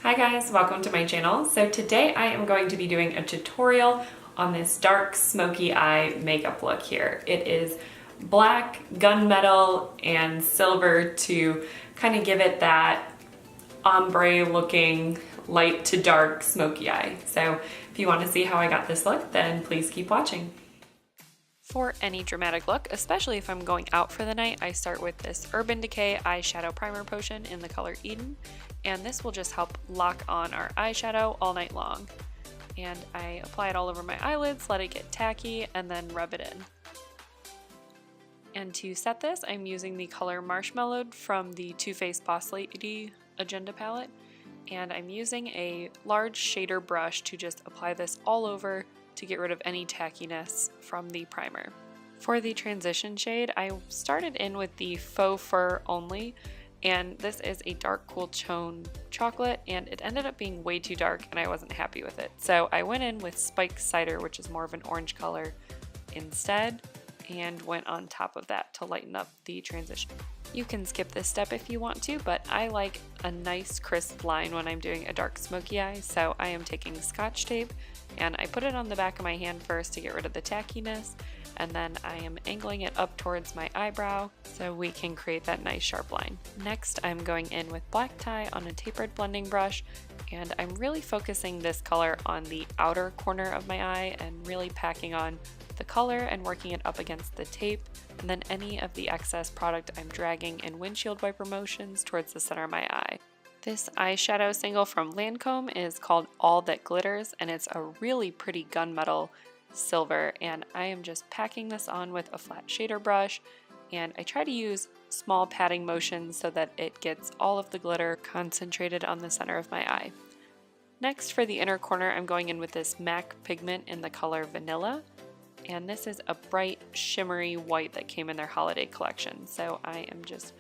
Hi guys, welcome to my channel. So today I am going to be doing a tutorial on this dark smoky eye makeup look here. It is black, gunmetal, and silver to kind of give it that ombre looking light to dark smoky eye. So if you want to see how I got this look, then please keep watching. For any dramatic look, especially if I'm going out for the night, I start with this Urban Decay eyeshadow primer potion in the color Eden, and this will just help lock on our eyeshadow all night long. And I apply it all over my eyelids, let it get tacky, and then rub it in. And to set this, I'm using the color Marshmallowed from the Too Faced Boss Lady Agenda palette, and I'm using a large shader brush to just apply this all over to get rid of any tackiness from the primer. For the transition shade, I started in with the Faux Fur Only, and this is a dark cool tone chocolate, and it ended up being way too dark and I wasn't happy with it. So I went in with Spiked Cider, which is more of an orange color instead, and went on top of that to lighten up the transition. You can skip this step if you want to, but I like a nice crisp line when I'm doing a dark smoky eye, so I am taking Scotch tape and I put it on the back of my hand first to get rid of the tackiness, and then I am angling it up towards my eyebrow so we can create that nice sharp line. Next, I'm going in with black tie on a tapered blending brush, and I'm really focusing this color on the outer corner of my eye and really packing on the color and working it up against the tape, and then any of the excess product I'm dragging in windshield wiper motions towards the center of my eye. This eyeshadow single from Lancome is called All That Glitters, and it's a really pretty gunmetal silver, and I am just packing this on with a flat shader brush, and I try to use small patting motions so that it gets all of the glitter concentrated on the center of my eye. Next, for the inner corner, I'm going in with this MAC pigment in the color Vanilla, and this is a bright shimmery white that came in their holiday collection. So I am just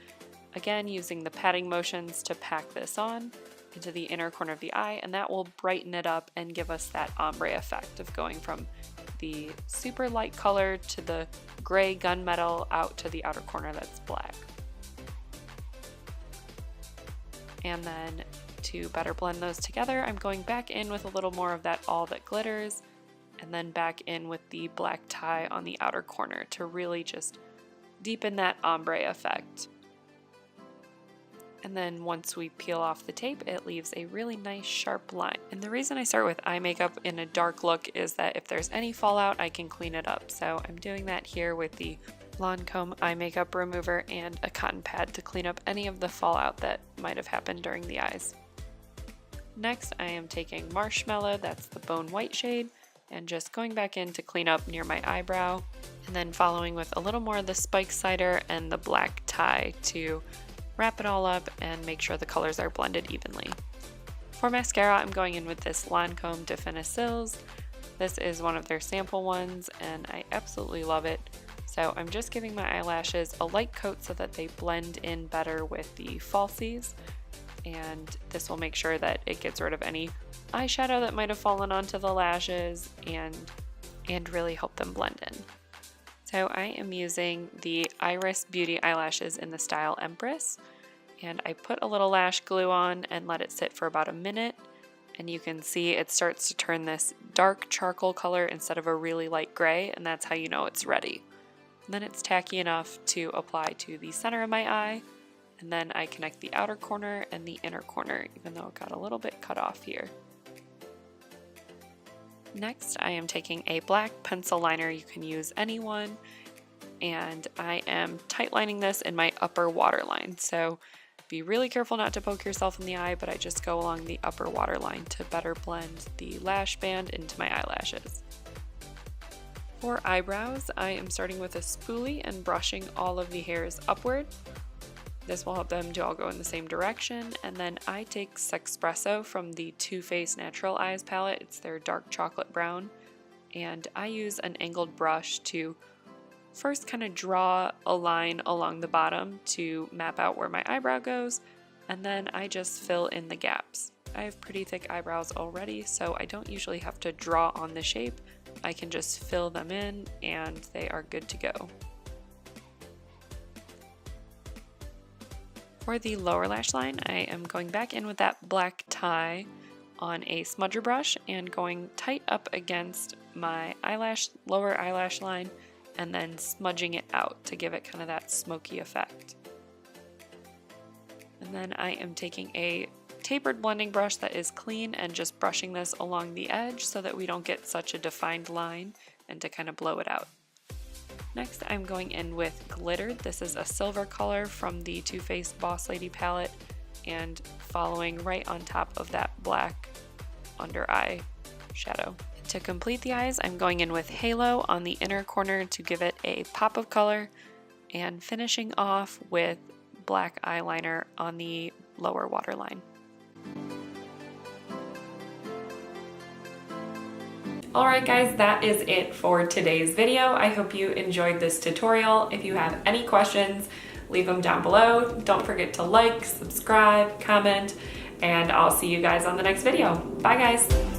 again using the patting motions to pack this on into the inner corner of the eye, and that will brighten it up and give us that ombre effect of going from the super light color to the gray gunmetal out to the outer corner that's black. And then to better blend those together, I'm going back in with a little more of that All That Glitters, and then back in with the black tie on the outer corner to really just deepen that ombre effect. And then once we peel off the tape, it leaves a really nice sharp line. And the reason I start with eye makeup in a dark look is that if there's any fallout, I can clean it up. So I'm doing that here with the Lancome eye makeup remover and a cotton pad to clean up any of the fallout that might have happened during the eyes. Next, I am taking Marshmallow, that's the Bone White shade, and just going back in to clean up near my eyebrow, and then following with a little more of the Spiked Cider and the black tie to wrap it all up and make sure the colors are blended evenly. For mascara, I'm going in with this Lancome Definicils. This is one of their sample ones and I absolutely love it. So I'm just giving my eyelashes a light coat so that they blend in better with the falsies, and this will make sure that it gets rid of any eyeshadow that might have fallen onto the lashes and really help them blend in. So I am using the Eyeris Beauty eyelashes in the style Empress, and I put a little lash glue on and let it sit for about a minute, and you can see it starts to turn this dark charcoal color instead of a really light gray, and that's how you know it's ready. And then it's tacky enough to apply to the center of my eye, and then I connect the outer corner and the inner corner, even though it got a little bit cut off here. Next, I am taking a black pencil liner, you can use any one, and I am tight lining this in my upper waterline. So be really careful not to poke yourself in the eye, but I just go along the upper waterline to better blend the lash band into my eyelashes. For eyebrows, I am starting with a spoolie and brushing all of the hairs upward. This will help them to all go in the same direction, and then I take Xoxo from the Too Faced Natural Eyes palette. It's their dark chocolate brown, and I use an angled brush to first kind of draw a line along the bottom to map out where my eyebrow goes, and then I just fill in the gaps. I have pretty thick eyebrows already, so I don't usually have to draw on the shape. I can just fill them in and they are good to go. For the lower lash line, I am going back in with that black tie on a smudger brush and going tight up against my lower eyelash line, and then smudging it out to give it kind of that smoky effect. And then I am taking a tapered blending brush that is clean and just brushing this along the edge so that we don't get such a defined line, and to kind of blow it out. Next, I'm going in with glitter. This is a silver color from the Too Faced Boss Lady palette, and following right on top of that black under eye shadow. To complete the eyes, I'm going in with Halo on the inner corner to give it a pop of color, and finishing off with black eyeliner on the lower waterline. Alright guys, that is it for today's video. I hope you enjoyed this tutorial. If you have any questions, leave them down below. Don't forget to like, subscribe, comment, and I'll see you guys on the next video. Bye guys!